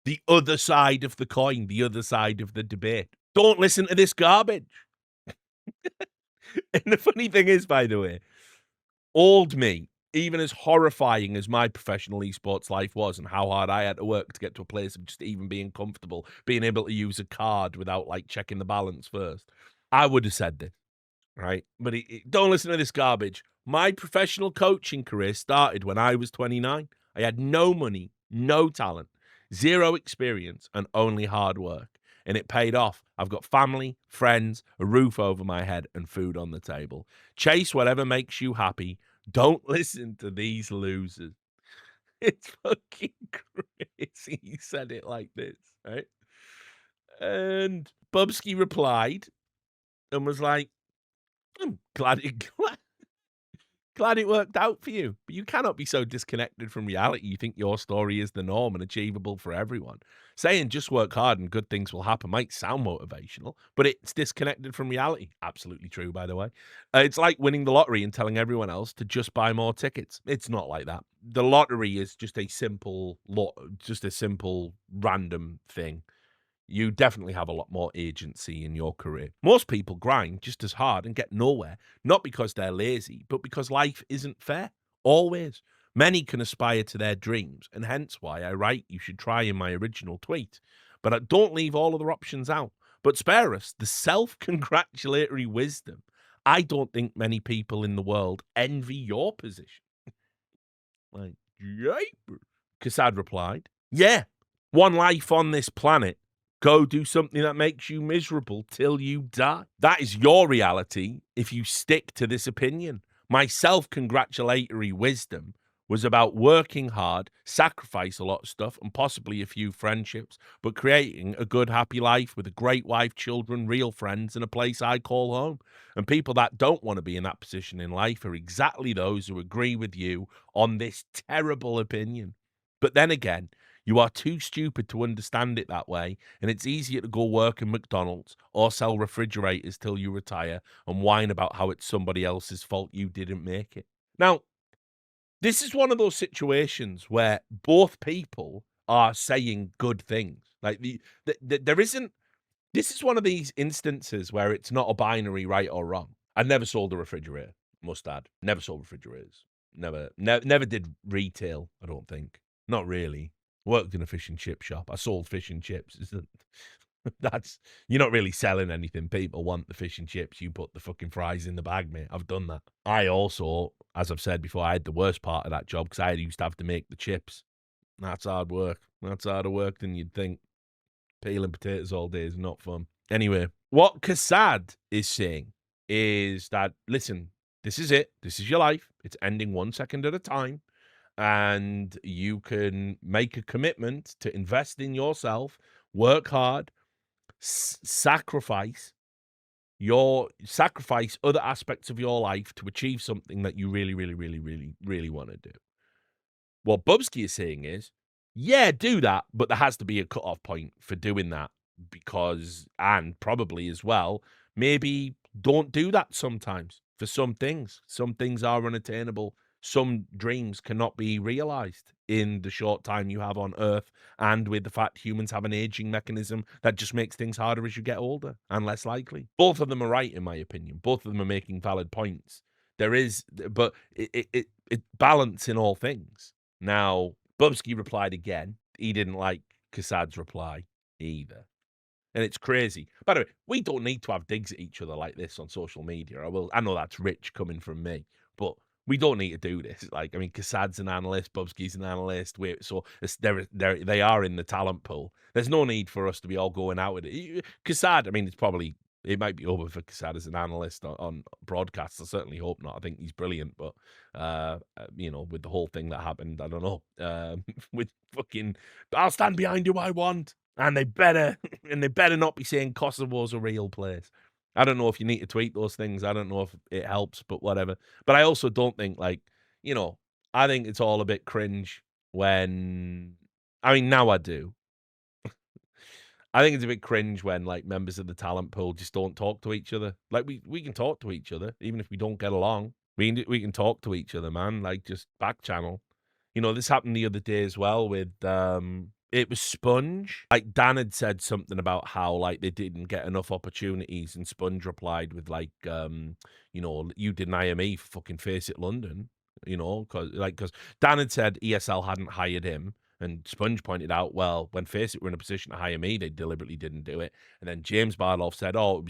The other side of the coin, the other side of the debate. Don't listen to this garbage. And the funny thing is, by the way, old me, even as horrifying as my professional esports life was and how hard I had to work to get to a place of just even being comfortable, being able to use a card without like checking the balance first, I would have said this, right? But don't listen to this garbage. My professional coaching career started when I was 29. I had no money, no talent, zero experience, and only hard work. And it paid off. I've got family, friends, a roof over my head, and food on the table. Chase whatever makes you happy. Don't listen to these losers. It's fucking crazy. He said it like this, right? And Bubzkji replied and was like, I'm glad it worked out for you, but you cannot be so disconnected from reality you think your story is the norm and achievable for everyone. Saying just work hard and good things will happen might sound motivational, but it's disconnected from reality. Absolutely true, by the way. It's like winning the lottery and telling everyone else to just buy more tickets. It's not like that. The lottery is just a simple, random thing. You definitely have a lot more agency in your career. Most people grind just as hard and get nowhere, not because they're lazy, but because life isn't fair. Always. Many can aspire to their dreams, and hence why I write you should try in my original tweet. But I don't leave all other options out. But spare us the self-congratulatory wisdom. I don't think many people in the world envy your position. Like, Japer. Kassad replied, yeah, one life on this planet. Go do something that makes you miserable till you die. That is your reality if you stick to this opinion. My self-congratulatory wisdom was about working hard, sacrifice a lot of stuff, and possibly a few friendships, but creating a good, happy life with a great wife, children, real friends, and a place I call home. And people that don't want to be in that position in life are exactly those who agree with you on this terrible opinion. But then again, you are too stupid to understand it that way, and it's easier to go work in McDonald's or sell refrigerators till you retire and whine about how it's somebody else's fault you didn't make it. Now, this is one of those situations where both people are saying good things. Like there isn't. This is one of these instances where it's not a binary right or wrong. I never sold a refrigerator. Must add, never sold refrigerators. Never did retail. I don't think. Not really. Worked in a fish and chip shop. I sold fish and chips. That's you're not really selling anything. People want the fish and chips. You put the fucking fries in the bag, mate. I've done that. I also, as I've said before, I had the worst part of that job because I used to have to make the chips. That's hard work. That's harder work than you'd think. Peeling potatoes all day is not fun. Anyway, what Kassad is saying is that, listen, this is it. This is your life. It's ending 1 second at a time. And you can make a commitment to invest in yourself, work hard, sacrifice other aspects of your life to achieve something that you really, really, really, really, really want to do. What Bubzkji is saying is, yeah, do that, but there has to be a cutoff point for doing that because, and probably as well, maybe don't do that sometimes for some things. Some things are unattainable. Some dreams cannot be realized in the short time you have on Earth, and with the fact humans have an aging mechanism that just makes things harder as you get older and less likely. Both of them are right, in my opinion. Both of them are making valid points. There is, but it balance in all things. Now, Bubzkji replied again. He didn't like Kassad's reply either. And it's crazy. By the way, we don't need to have digs at each other like this on social media. I know that's rich coming from me, but We don't need to do this. Like, I mean, Kassad's an analyst, Bubzkji's an analyst. They are in the talent pool. There's no need for us to be all going out with it. Kassad, I mean, it might be over for Kassad as an analyst on broadcasts. I certainly hope not. I think he's brilliant, but with the whole thing that happened, I don't know. With fucking, I'll stand behind who I want, and they better not be saying Kosovo's a real place. I don't know if you need to tweet those things. I don't know if it helps, but whatever. But I also don't think, like, I think it's all a bit cringe when, I mean, now I do. I think it's a bit cringe when, like, members of the talent pool just don't talk to each other. Like, we can talk to each other, even if we don't get along. We can talk to each other, man. Like, just back channel. This happened the other day as well with it was Sponge. Like, Dan had said something about how, like, they didn't get enough opportunities, and Sponge replied with, like, you didn't hire me for fucking Face It London, because Dan had said ESL hadn't hired him, and Sponge pointed out, well, when Face It were in a position to hire me, they deliberately didn't do it. And then James Barloff said, oh,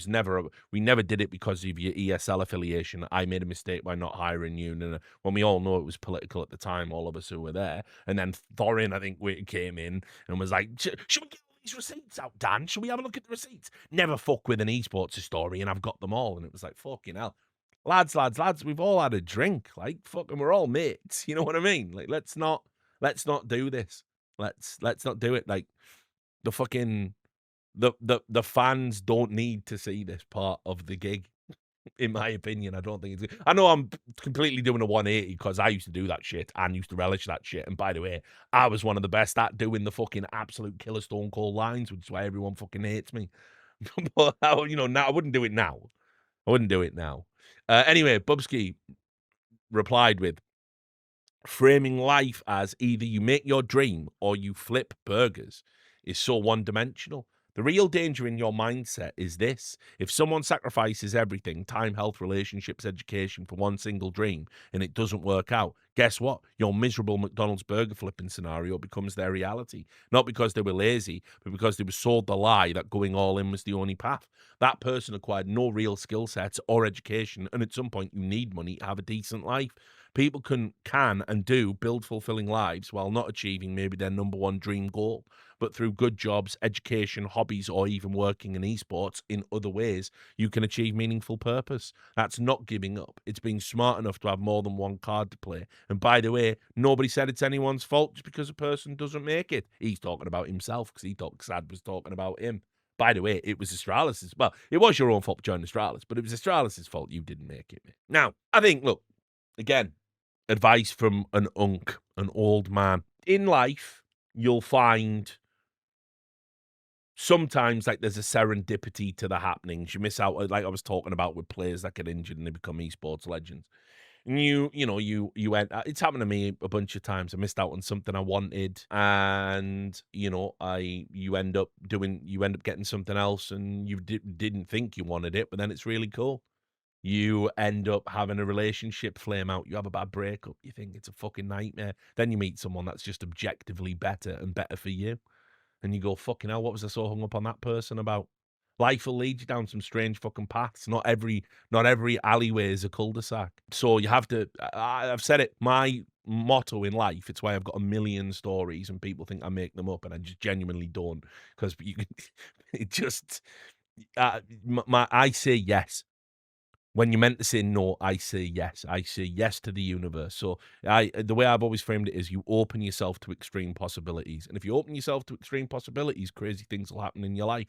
we never did it because of your ESL affiliation. I made a mistake by not hiring you. And when we all know it was political at the time, all of us who were there. And then Thorin, I think, came in and was like, should we get all these receipts out, Dan? Should we have a look at the receipts? Never fuck with an esports historian. I've got them all. And it was like, fucking hell. Lads, we've all had a drink. Like, fucking, we're all mates. You know what I mean? Like, let's not do this. Let's not do it. Like, the fucking the fans don't need to see this part of the gig. In my opinion, I don't think it's. I know I'm completely doing a 180 because I used to do that shit and used to relish that shit. And by the way, I was one of the best at doing the fucking absolute killer Stone Cold lines, which is why everyone fucking hates me. But now I wouldn't do it now. Anyway, Bubzkji replied with, framing life as either you make your dream or you flip burgers is so one-dimensional. The real danger in your mindset is this. If someone sacrifices everything, time, health, relationships, education for one single dream, and it doesn't work out, guess what? Your miserable McDonald's burger flipping scenario becomes their reality. Not because they were lazy, but because they were sold the lie that going all in was the only path. That person acquired no real skill sets or education, and at some point you need money to have a decent life. People can and do build fulfilling lives while not achieving maybe their number one dream goal. But through good jobs, education, hobbies, or even working in esports in other ways, you can achieve meaningful purpose. That's not giving up. It's being smart enough to have more than one card to play. And by the way, nobody said it's anyone's fault just because a person doesn't make it. He's talking about himself because he thought Sad was talking about him. By the way, it was Astralis'. Well, it was your own fault for joining Astralis, but it was Astralis' fault you didn't make it, mate. Now, I think, look, again, advice from an old man. In life, you'll find sometimes, like, there's a serendipity to the happenings. You miss out, like I was talking about with players that get injured and they become esports legends. And you end. It's happened to me a bunch of times. I missed out on something I wanted, and you end up getting something else, and you didn't think you wanted it, but then it's really cool. You end up having a relationship flame out. You have a bad breakup. You think it's a fucking nightmare. Then you meet someone that's just objectively better and better for you. And you go, fucking hell, what was I so hung up on that person about? Life will lead you down some strange fucking paths. Not every alleyway is a cul-de-sac. So you have to, I've said it, my motto in life, it's why I've got a million stories and people think I make them up and I just genuinely don't. Because it just, I say yes. When you're meant to say no, I say yes. I say yes to the universe. So the way I've always framed it is you open yourself to extreme possibilities. And if you open yourself to extreme possibilities, crazy things will happen in your life.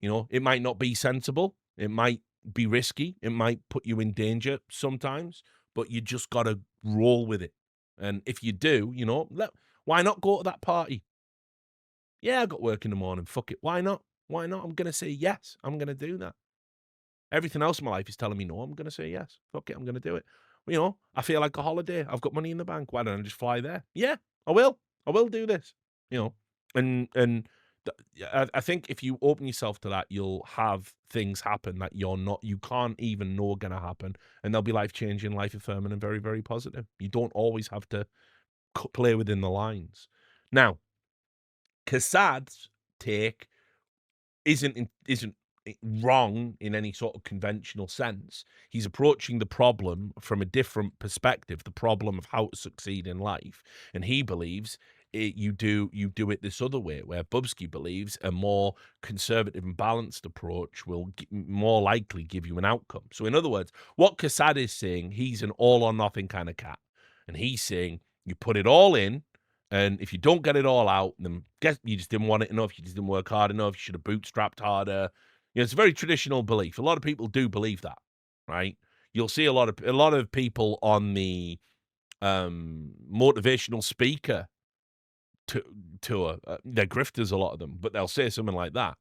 It might not be sensible. It might be risky. It might put you in danger sometimes, but you just got to roll with it. And if you do, why not go to that party? Yeah, I got work in the morning. Fuck it. Why not? Why not? I'm going to say yes. I'm going to do that. Everything else in my life is telling me no. I'm going to say yes. Fuck it, I'm going to do it. I feel like a holiday. I've got money in the bank. Why don't I just fly there? Yeah, I will. I will do this. And I think if you open yourself to that, you'll have things happen that you can't even know are going to happen, and they'll be life changing, life affirming, and very, very positive. You don't always have to play within the lines. Now, Kassad's take isn't wrong in any sort of conventional sense. He's approaching the problem from a different perspective, the problem of how to succeed in life. And he believes you do it this other way, where Bubzkji believes a more conservative and balanced approach will more likely give you an outcome. So in other words, what Kassad is saying, he's an all or nothing kind of cat. And he's saying you put it all in, and if you don't get it all out, then guess you just didn't want it enough, you just didn't work hard enough, you should have bootstrapped harder. It's a very traditional belief. A lot of people do believe that, right? You'll see a lot of people on the motivational speaker tour. They're grifters, a lot of them, but they'll say something like that.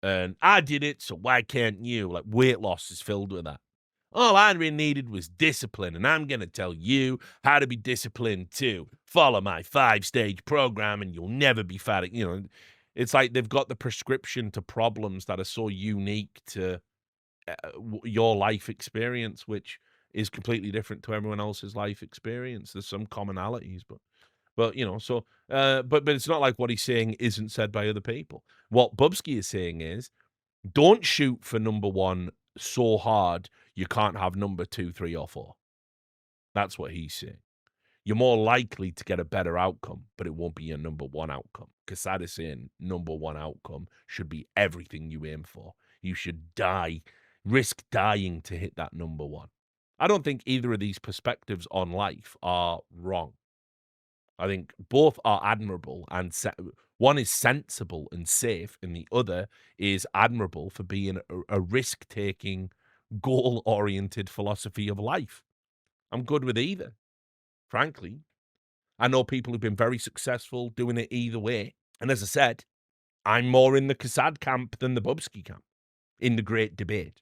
And I did it, so why can't you? Like, weight loss is filled with that. All I really needed was discipline, and I'm going to tell you how to be disciplined too. Follow my 5-stage program, and you'll never be fat. It's like they've got the prescription to problems that are so unique to your life experience, which is completely different to everyone else's life experience. There's some commonalities, but but it's not like what he's saying isn't said by other people. What Bubzkji is saying is, don't shoot for number one so hard you can't have number 2, 3, or 4. That's what he's saying. You're more likely to get a better outcome, but it won't be your number one outcome. Kassad is saying number one outcome should be everything you aim for. You should risk dying to hit that number one. I don't think either of these perspectives on life are wrong. I think both are admirable, and one is sensible and safe, and the other is admirable for being a risk-taking, goal-oriented philosophy of life. I'm good with either, frankly. I know people who've been very successful doing it either way. And as I said, I'm more in the Kassad camp than the Bubzkji camp in the great debate,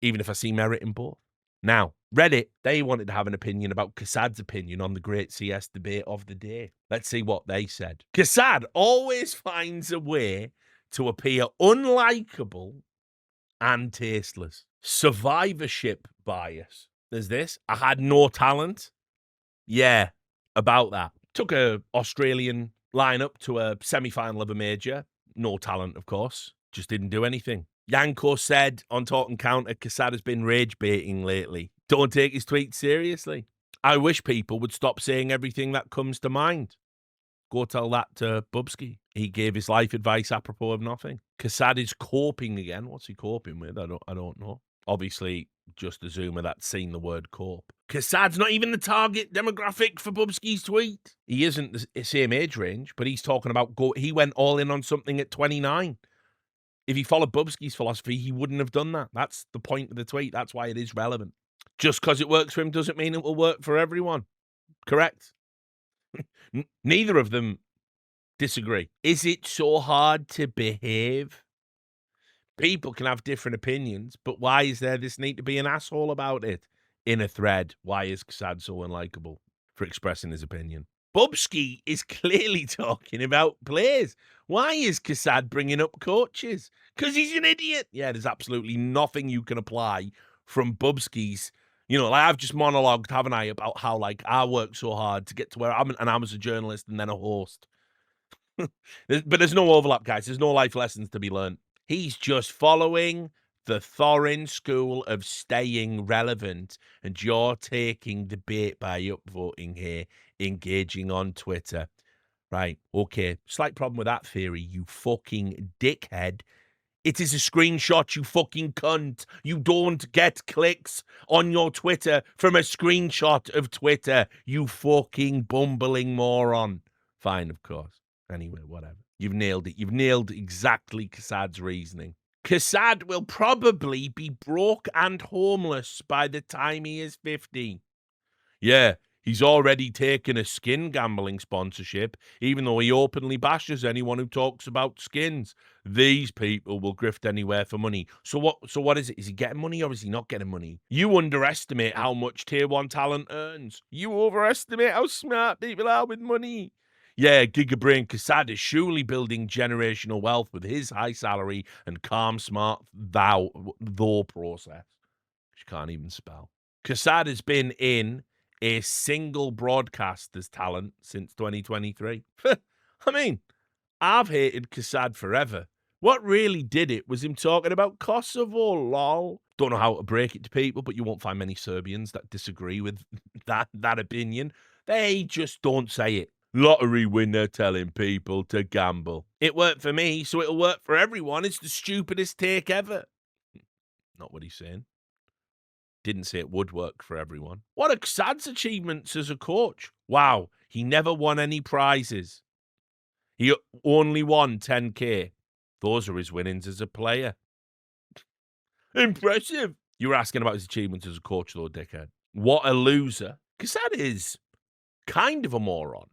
even if I see merit in both. Now, Reddit, they wanted to have an opinion about Kassad's opinion on the great CS debate of the day. Let's see what they said. Kassad always finds a way to appear unlikable and tasteless. Survivorship bias. There's this. I had no talent. Yeah, about that. Took a Australian lineup to a semi-final of a major. No talent, of course. Just didn't do anything. Yanko said on Talk and Counter, Kassad has been rage baiting lately. Don't take his tweets seriously. I wish people would stop saying everything that comes to mind. Go tell that to Bubzkji. He gave his life advice apropos of nothing. Kassad is coping again. What's he coping with? I don't know. Obviously, just a zoomer that's seen the word cope. Kassad's not even the target demographic for Bubzkji's tweet. He isn't the same age range, but he's talking about he went all in on something at 29. If he followed Bubzkji's philosophy, he wouldn't have done that. That's the point of the tweet. That's why it is relevant. Just because it works for him doesn't mean it will work for everyone. Correct? Neither of them disagree. Is it so hard to behave? People can have different opinions, but why is there this need to be an asshole about it? In a thread, why is Kassad so unlikable for expressing his opinion? Bubzkji is clearly talking about players. Why is Kassad bringing up coaches? Because he's an idiot. Yeah, there's absolutely nothing you can apply from Bubzkji's. Like I've just monologued, haven't I, about how like I worked so hard to get to where and I was a journalist and then a host. But there's no overlap, guys. There's no life lessons to be learned. He's just following the Thorin school of staying relevant, and you're taking the bait by upvoting here, engaging on Twitter. Right, okay. Slight problem with that theory, you fucking dickhead. It is a screenshot, you fucking cunt. You don't get clicks on your Twitter from a screenshot of Twitter, you fucking bumbling moron. Fine, of course. Anyway, whatever. You've nailed it. You've nailed exactly Kassad's reasoning. Kassad will probably be broke and homeless by the time he is 50. Yeah, he's already taken a skin gambling sponsorship, even though he openly bashes anyone who talks about skins. These people will grift anywhere for money. So what is it? Is he getting money or is he not getting money? You underestimate how much tier 1 talent earns. You overestimate how smart people are with money. Yeah, Gigabrain Kassad is surely building generational wealth with his high salary and calm, smart though process. She can't even spell. Kassad has been in a single broadcaster's talent since 2023. I mean, I've hated Kassad forever, What really did it was him talking about Kosovo, lol. Don't know how to break it to people, but you won't find many Serbians that disagree with that opinion. They just don't say it. Lottery winner telling people to gamble. It worked for me, so it'll work for everyone. It's the stupidest take ever. Not what he's saying. Didn't say it would work for everyone. What are Sad's achievements as a coach? Wow, he never won any prizes. He only won 10K. Those are his winnings as a player. Impressive. You were asking about his achievements as a coach, though, dickhead. What a loser. Because that is kind of a moron.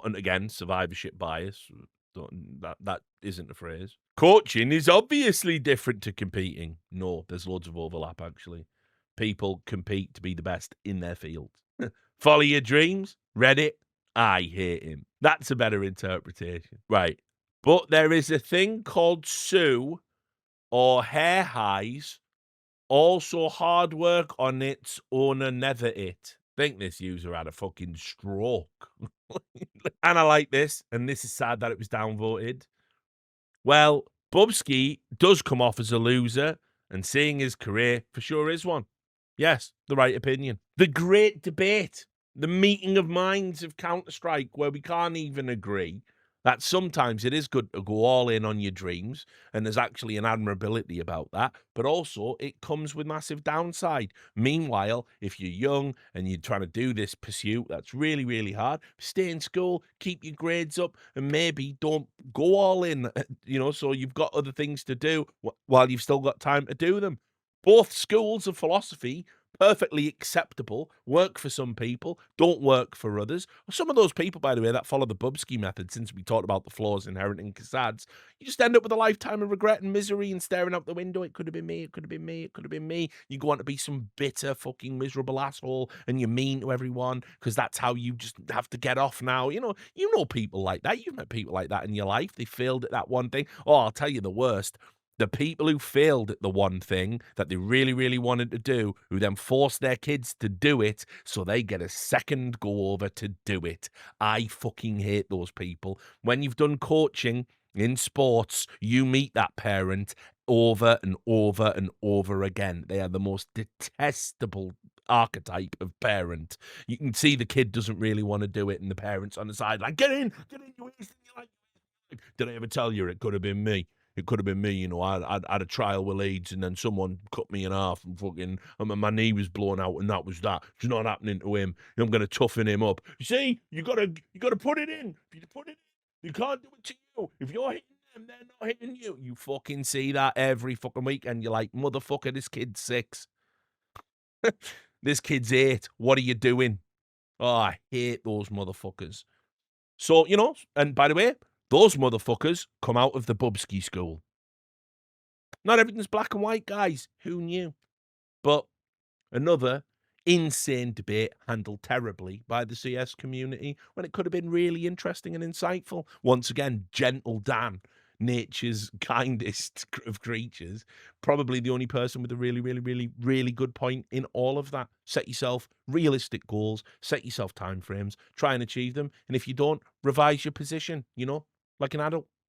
And again, survivorship bias. That isn't a phrase. Coaching is obviously different to competing. No, there's loads of overlap, actually. People compete to be the best in their field. Follow your dreams. Reddit. I hate him. That's a better interpretation. Right. But there is a thing called Sue or hair highs. Also hard work on its owner, never it. Think this user had a fucking stroke. And I like this, and this is sad that it was downvoted. Well, Bubzkji does come off as a loser, and seeing his career for sure is one. Yes, the right opinion. The great debate, the meeting of minds of Counter-Strike where we can't even agree that sometimes it is good to go all in on your dreams, and there's actually an admirability about that, but also it comes with massive downside. Meanwhile, if you're young and you're trying to do this pursuit that's really, really hard, stay in school, keep your grades up, and maybe don't go all in, so you've got other things to do while you've still got time to do them. Both schools of philosophy, perfectly acceptable, work for some people, don't work for others. Some of those people, by the way, that follow the Bubzkji method, since we talked about the flaws inherent in Cassads, you just end up with a lifetime of regret and misery and staring out the window. It could have been me, it could have been me, it could have been me. You go on to be some bitter, fucking miserable asshole, and you're mean to everyone because that's how you just have to get off now. You know people like that. You've met people like that in your life. They failed at that one thing. Oh, I'll tell you the worst. The people who failed at the one thing that they really, really wanted to do, who then forced their kids to do it so they get a second go over to do it. I fucking hate those people. When you've done coaching in sports, you meet that parent over and over and over again. They are the most detestable archetype of parent. You can see the kid doesn't really want to do it, and the parent's on the side like, get in, you wasting your life. Did I ever tell you it could have been me? It could have been me, I had a trial with AIDS and then someone cut me in half and fucking, my knee was blown out and that was that. It's not happening to him. I'm going to toughen him up. You see, you got to put it in. If you put it in, you can't do it to you. If you're hitting them, they're not hitting you. You fucking see that every fucking week and you're like, motherfucker, this kid's 6. This kid's 8. What are you doing? Oh, I hate those motherfuckers. So, and by the way, those motherfuckers come out of the Bubzkji school. Not everything's black and white, guys. Who knew? But another insane debate handled terribly by the CS community when it could have been really interesting and insightful. Once again, gentle Dan, nature's kindest of creatures, probably the only person with a really, really, really, really good point in all of that. Set yourself realistic goals, set yourself timeframes, try and achieve them. And if you don't, revise your position, like an adult.